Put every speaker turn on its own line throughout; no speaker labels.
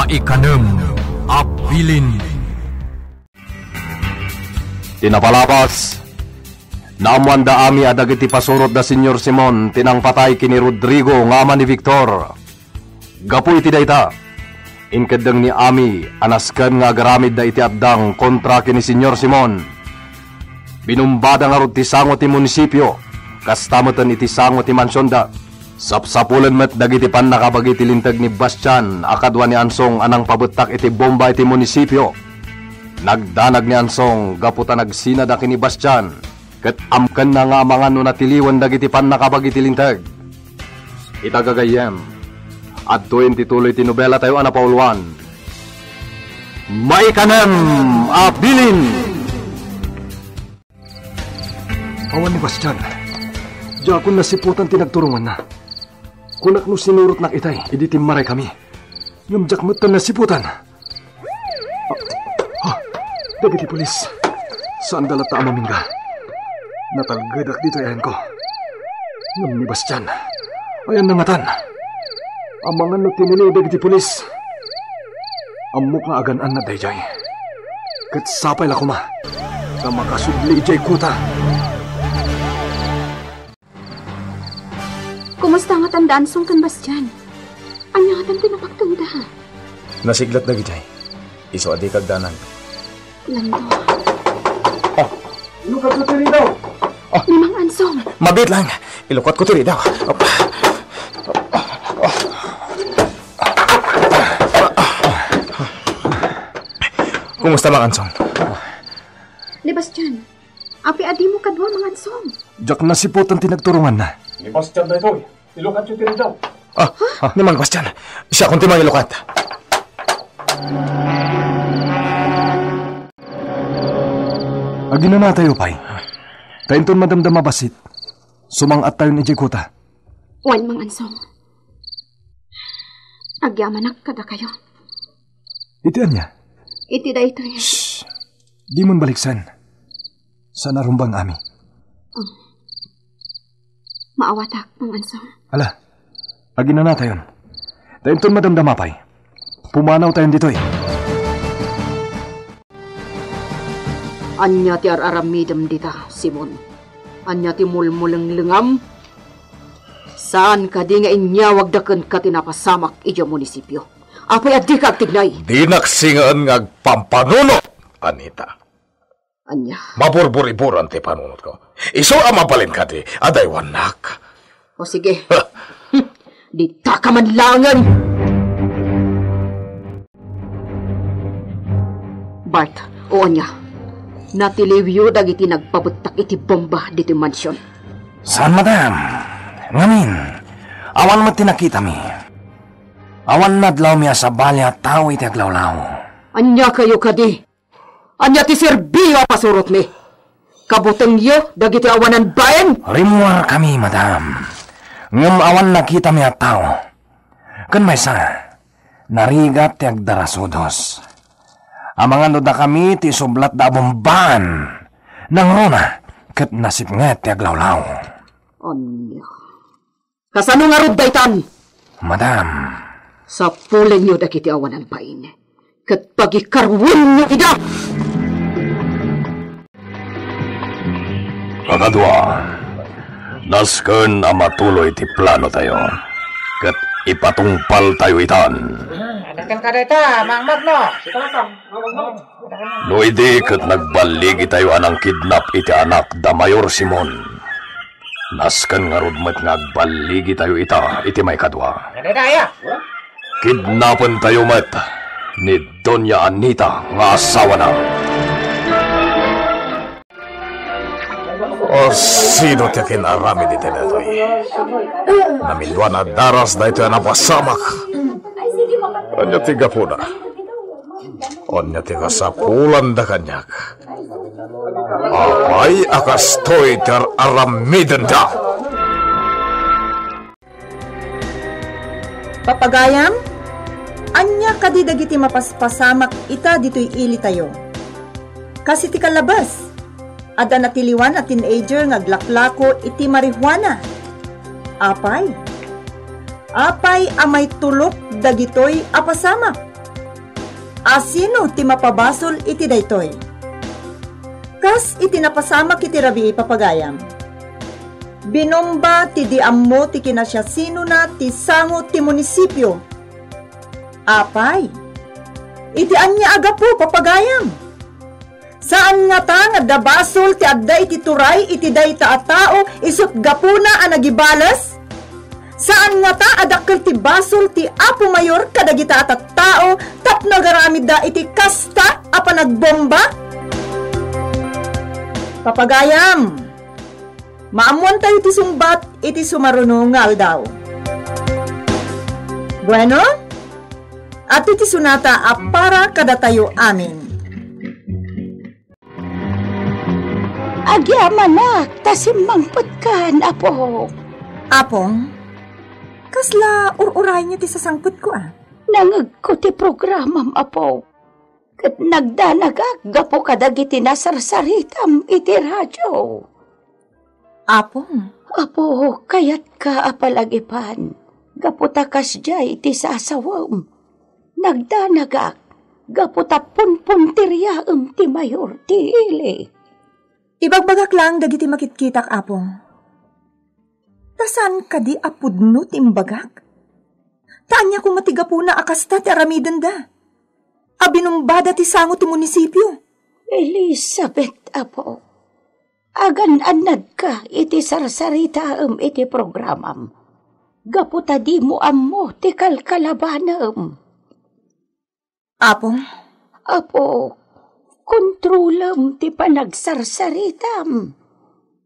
Maikanem Abilin.
Tinapalapas naamuan da ami adag iti pasurot da Senyor Simon tinang patay kini Rodrigo nga ama ni Victor. Gapu iti dayta inkadeng ni ami anasken nga agaramid da iti abdang kontra kini Senyor Simon. Binumbada nga rod ti sango ti munisipyo kastamoten iti sango ti mansyon da. Sapsapulen met dagiti pan nakabagi ti lintag ni Bastian akadwa ni Ansong anang pabetak iti bomba iti munisipyo. Nagdanag ni Ansong gaputa nagsina da kini Bastian ket amken na nga mga no natiliwan dagiti pan nakabagi ti lintag. Itagagayem adtoen ti tuloy ti nobela tayo ana pauluan. Maikanem Abilin.
Awan ni Bastian, diya akong nasiputan tinagturungan na. Kunak no sinurot nak itay, iditim maray kami. Ngamjak mo tan nasiputan. Dagiti pulis, saan dalata amamingga? Natalgadak dito yan ko. Ngam ni Bastian, ayan nangatan. Amangan no tinili dagiti pulis. Amok nga agan-an na dayjay. Kat sapay la kuma, na makasubli ijay kuta.
Kumusta nga tandaan song kan Bastian? Anya nga tanto napagtunda ha?
Nasiglat na gijay. Iso adi kagdanan.
Lando.
Ilukat ko tiri daw.
Nimang Ansong.
Mabit lang. Ilukat ko tiri daw. Kumusta mga Ansong?
Ni Bastian, api adi mo kadwa mga Ansong.
Diyak nasiputan tinagturungan na.
Ni Bastian na ito. Ilukat yung tiri daw.
Ni Mang Bastian. Siya kung timang ilukat.
Agi na tayo, pay. Tainton madamdam mabasit. Sumangat tayo ni Jekuta.
Wan mang Ansong. Agyamanak kada kayo.
Itian niya.
Iti da ito yan.
Shhh! Di mon baliksan. Sa narumbang ami.
Maawatak, mang Ansong.
Ala, agi na tayo. Tainton madamdam mapay. Pumanaw tayo dito eh.
Anya ti araramidam dita, Simon. Anya ti mulmulang lingam. Saan ka di nga inyawag daken ka tinapasamak ija munisipyo? Apay adi ka agtignay.
Di naksingaan nga agpampanuno, Anita.
Anya.
Maburburiburan ti panunot ko. Iso amapalin ka di, aday wanak.
O sige. Di ta ka manlangan. Bart, o anya. Natilivyo dagiti nagpabutak iti bomba diti mansyon.
Saan, madam? Ngamin, awan mo tinakita mi. Awan nadlaw miya sa balya tao iti aglawlaw.
Anya kayo kadi? Anya ti Serbio pasurot mi? Kabuteng yo dagiti awanan bayan?
Rimwar kami, madam. Ngam awan nakita miya tao. Kan may sa, narigat ti agdarasudos. Amangan da kami ti sublat da bomban. Nang rona, kat nasip nga ti aglawlaw.
Anya. Kasano nga rod daytan?
Madam.
Sa pulen nyo dagiti awanan bayan. Kat pagikarwin nyo ida!
Kakadwa, nasken ang matuloy ti plano tayo. Kat ipatungpal tayo itan.
Adakan ka dito, Mang Magno.
No idi kat nagbaligi tayo anang kidnap iti anak da Mayor Simon. Nasken nga rudmet nagbaligi tayo ita iti may kadwa.
Daya.
Kidnapan tayo met ni Doña Anita nga asawa na.
O sino ti kinarami di tinatoy? Namindwa na daras da ito na pasamak. Anya ti gapuna. Anya ti kasapulan da kanyak. Apay akastoy ter aramiden da.
Papagayam, anya kadi dagiti mapaspasamak ita dito'y ili tayo. Kasi ti kalabas, ada natiliwan at teenager ngaglaklako iti marihuana. Apay amay tulok dagitoy apasamak. Asino ti mapabasol iti daytoy. Kas iti napasama kiti rabii papagayam. Binomba ti di ammo ti kinasyasino na ti sango ti munisipyo. Apay, iti anya agapo papagayam. Saan nga ta nga dabasol ti adda iti turay iti dayta a tao isut gapuna a nagibalas? Saan nga ta adakkel ti basol ti Apo Mayor kadagita at tao tapno garamid da iti kasta a panagbomba? Papagayam, maamuan tayo ti sumbat iti sumarunungal daw. Bueno, at iti sunata a para kada tayo amin.
Agyaman na, tasimangpot kan, Apo.
Apong, kasla ururay niya ti sasangpot ko
Nangag ko ti programam, Apo. Kat nagdanagag, gapo kadagiti nasarsaritam iti radyo.
Apong?
Apo, kayat ka apalagipan. Gapo takas jay iti sasawam. Nagdanagag, gapo tapunpuntiryaam ti mayor ti ili.
Ibagbagak lang dagiti makitkitak, Apong. Tasan ka di apudno timbagak? Tanya kung matigapo na akasta ti aramiden da. Abinumbada ti sango ti munisipyo.
Elizabeth, Apo. Agan-anad ka iti sarsaritaam iti programam. Gaputa di mo ammo ti kalkalabanam.
Apong?
Apo, kontrolam ti panagsarsaritam.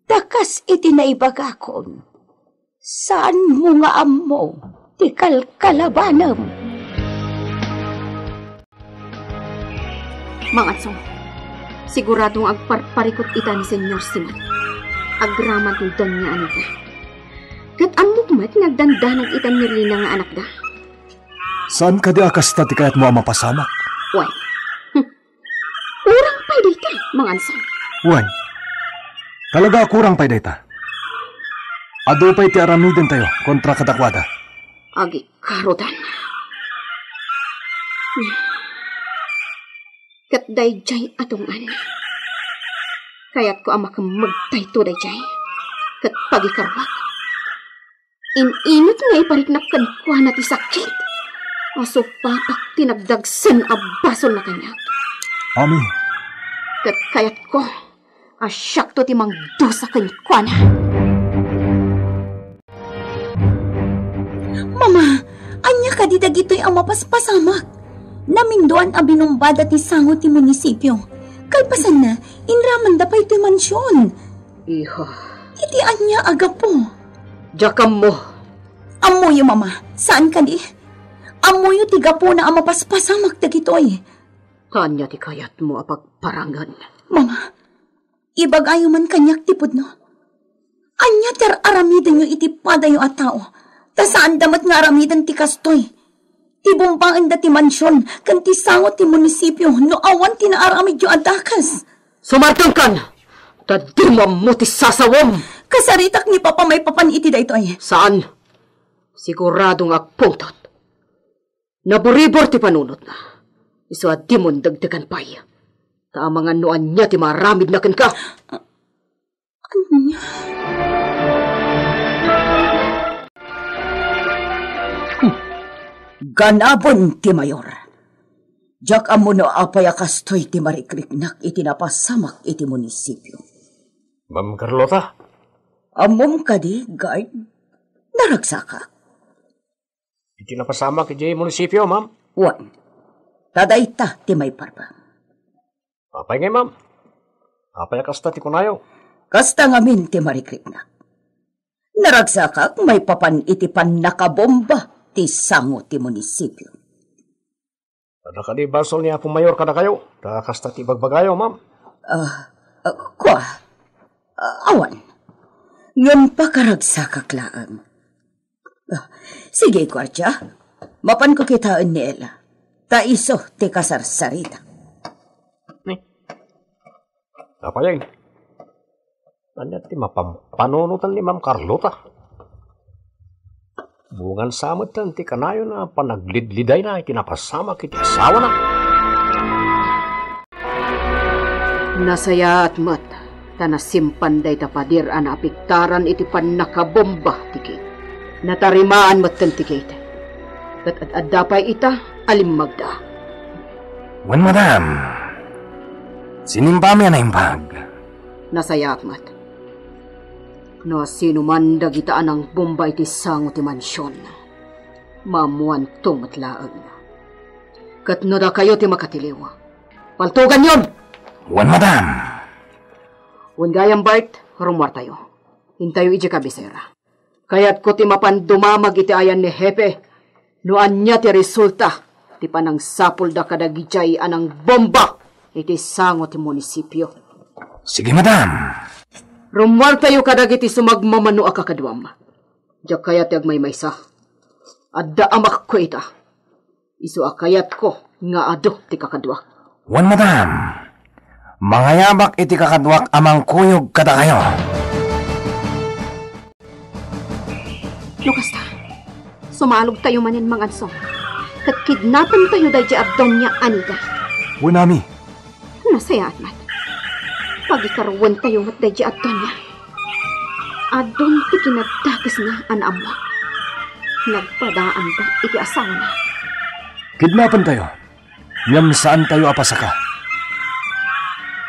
Takas iti naibagakon. Saan mo nga ammo ti kalkalabanam?
Mangatsong, siguradong agparparikot ita ni Senyor Simon. Agraman tundan niya anak da. Kat amok mat nagdandanag ita ni Rina nga anak da.
Saan ka di akasta ti kayat mo ang mapasamak?
Wan. Urang pa'y dita, mangansong.
Wan. Talaga kurang pa'y dita. Ado pa'y ti aramiden tayo kontra kadakwada.
Agi karodan. Kat dayjay atungan. Kayat ko ama kang magtayto dayjay. Kat pagikarwak. Ininit nga ipariknak kan kwa na ti sakit. Aso papak tinagdagsan abasol na kanya.
Ami.
Kat kayat ko asyak to ti mangdusa kan kwa na.
Mama, anya ka di dagito'y ang mapaspasamak. Naminduan a binumbada ti sango ti munisipyo. Kalpasan na, inraman da pa ito'y mansyon.
Iha.
Iti anya agapo.
Jakam mo.
Amoyo, mama. Saan ka di? Amoyo ti gapo na ang mapaspasamak dagito'y.
Kanya ti kayat mo apagparangan.
Mama, ibagayo man kanyak tipod no. Anya ter aramidan nyo iti padayo at tao. Ta saan damat nga aramidan ti kastoy. Ti bumpaan da ti mansyon, kan ti sangot ti munisipyo, no awan ti naaramid yo adakas.
Sumartang kan! Tadimam mo ti sasawam!
Kasaritak ni Papa may papan iti da ito ay.
Saan? Siguradong agpungtot. Naburibor ti panunot na. Iso at di mo dagdagan pa'y. Taamangan noan niya ti maramid na kan ka.
Anya?
Ganabon ti mayor. Jak amo no apay akastoy ti marikriknak iti napasamak iti munisipyo.
Ma'am Carlota?
Amom kadi, guard. Naragsaka.
Iti napasamak iti munisipyo, ma'am?
Wan. Tadayta ti may parba.
Apay ngay, ma'am. Apay akasta ti kunayo.
Kasta ngamin ti marikriknak. Naragsaka may papan iti pan nakabomba ti sango ti munisipyo.
Kada kadi basol niya po mayor kada kayo. Kasta ti bagbagayo, ma'am.
Awan. Yun pa karagsakak laang. Sige, Kwartya. Mapan ko kitaan ni Ella. Taiso ti kasarsarita.
Apa yan? Anya ti mapampanunutan ni Ma'am Carlota. Bungan samot tan ti kanayo na panaglidliday na itinapasama kiti asawa na.
Nasaya at mat, tanasimpan day tapadir ana apiktaran iti pan nakabomba tikit. Natarimaan mat tikit. Kat at dapay ita alimmagda.
Wan madam, sinimpami na impag.
Nasaya at mat. No sino man dagitaan ang bomba iti sango ti mansyon. Mamuan tungot laag. Kat no da kayo ti makatiliw. Paltugan yon!
Wan madam.
Wan gayang Bart, rumwar tayo. Hintayo iji kabisera. Kaya't ko ti mapandumamag iti ayan ni Hepe. Noan niya ti resulta. Ti panang sapul da kadagijay anang bomba. Iti sango ti munisipyo.
Sige madam.
Rumwar tayo kadagiti sumagmamano akakaduam. Diyak kayat yag may maysa. Adda amak ko ita. Isu akayat ko nga ado ti kakadwa.
Wan madam. Mangayabak iti kakadwak amang kuyog kada kayo.
Lukas ta. Sumalog tayo manin mga ansong. Kat kidnapan tayo dahi di abdon niya Anita.
Wanami.
Nasaya at mat. Pagikaruan tayo mat dahi di abdon niya. Adon ti kinagdagas na anamwa. Nagpadaan ba iti asawa na.
Kidnapan tayo. Ngam saan tayo apasaka.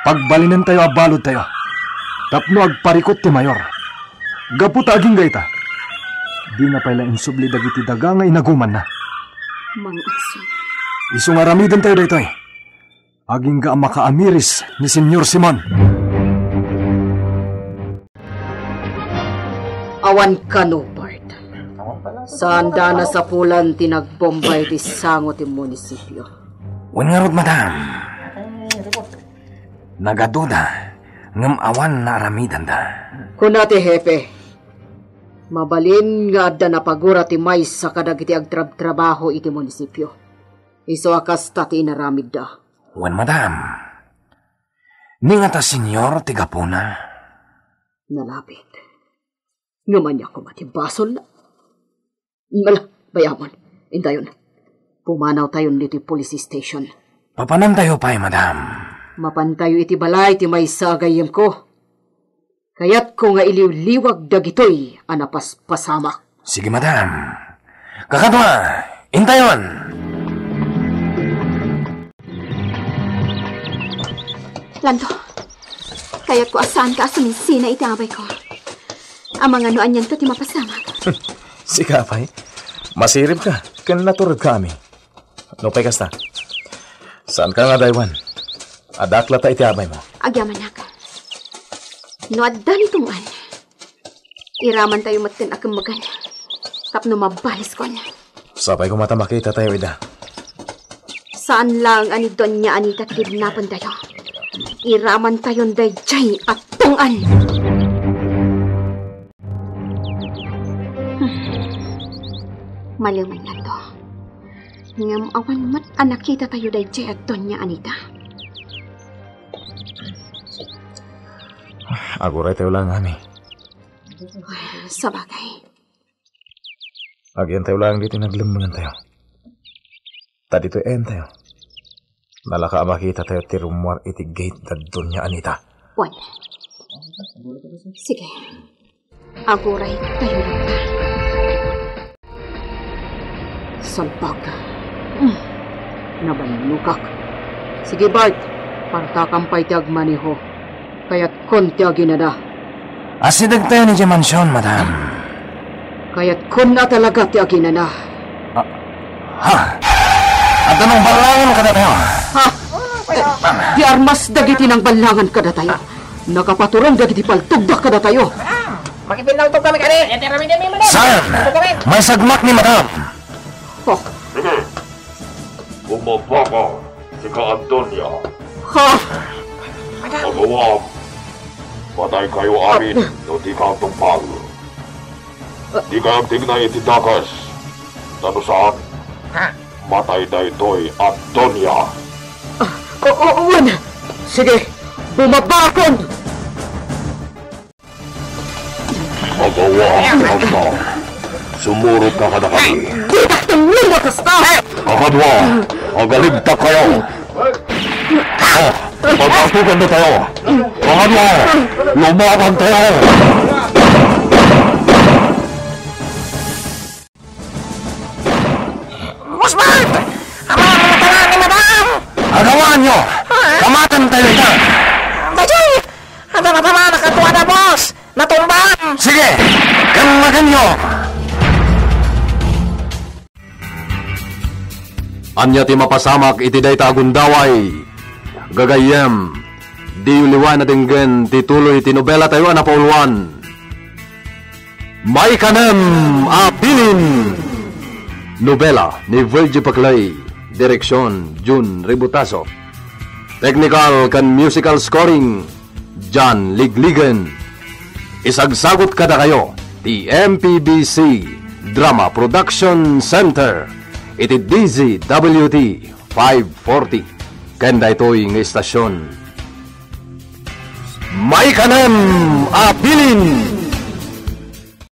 Pagbalinan tayo abalod tayo. Tapno agparikot ti mayor. Gaputa aging gayta. Di na pala insubli dagiti daga nga inaguman na.
Mang aso.
Isu nga ramidan tayo daytoy. Aging ga makaamiris ni Senyor Simon.
Awan ka no, Bart. Sanda na sa pulan tinagbombay ti sango ti munisipyo.
Wan nga rod madam. Nagaduda, ngam awan na aramidan da.
Kunati, Hepe, mabalin nga adda na pagura ti may sa kadagiti agtrab-trabaho iti munisipyo. Iso akas tati inaramid da.
Wan madam, ningata senyor ti gapuna.
Nalapit. Ngaman niya ko matibasol na. Mala, bayamon. Indayon, pumanaw tayo niti police station.
Papanan tayo pa'y madam.
Mapantayo iti balay ti may sagayem ko. Kayat ko nga iliw-liwag dagitoy anapas pasamak.
Sige madam. Kakadwa, intayon.
Lando, kayat ko asan ka suminsina iti abay ko. Ang mga noan yan to ti mapasamak.
Sige apay, masirip ka. Kan naturag kami. No pay kasta. Saan ka nga daywan? Adakla ta iti abay mo.
Agyaman na ka. No adda nitungan. Iraman tayo matin akong magan. Tapno mabalis ko na.
Sabay ko mata makita tayo ida.
Saan lang ani doon niya Anita kidnapan tayo. Iraman tayon dayjay at tungan. Maliwan na to. Ngam awan mat anak kita tayo dayjay at doon niya Anita.
Aguray tayo lang, Ami.
Sabagay.
Agyan tayo lang dito naglemangan tayo. Ta dito tayo. Nalaka makita tayo ti rumwar iti gate dadon niya Anita.
Wan. Sige. Aguray tayo lang ka.
Salpag. Nabanukak. Sige Bart, partakampay ti agmaniho. Kaya't konti aginada.
Asidag tayo ni Dimansyon, madam.
Kaya't kun na talaga ti aginada.
Ha? At anong balangan kada tayo?
Ha? Di armas dagiti ng balangan kada tayo. Nakapaturong dagiti paltugdak kada tayo.
Makipinaltog kami kani. Yan rami dyan madam.
Saan? May sagmak ni madam.
Oh.
Sige. Bumaba ka si Ka Antonia.
Ha?
Magawag. Patay kayo amin no di ka tungpal. Di kayang tignay iti dakas. Tano saan? Matay na ito'y Antonia.
Oo, sige, bumabakon!
Magawag ka. Sumurot ka kada kami.
Di ka lumakas ka!
Kakadwa, magaligta kayo. Pagkatugan na tayo. Ano? Lumaban tayo.
Boss Bart! Ama, matala ni Madam!
Agawaan nyo! Kamatan tayo ito!
Bajay! Ada na tama, nakatuwa na, boss! Natumban!
Sige! Kamagan nyo! Anya ti mapasamak iti dayta agundaway. Gagayem. Di uliwan na tinggen tituloy ti nobela tayo na pauluan. May kanem apilin. Nobela ni Virgie Paclay. Direksyon Jun Ributaso. Technical kan musical scoring John Ligligan. Isagsagot kada kayo ti MPBC Drama Production Center. Iti DZWT 540. Kanda ito'y ng istasyon. May kanem apilin.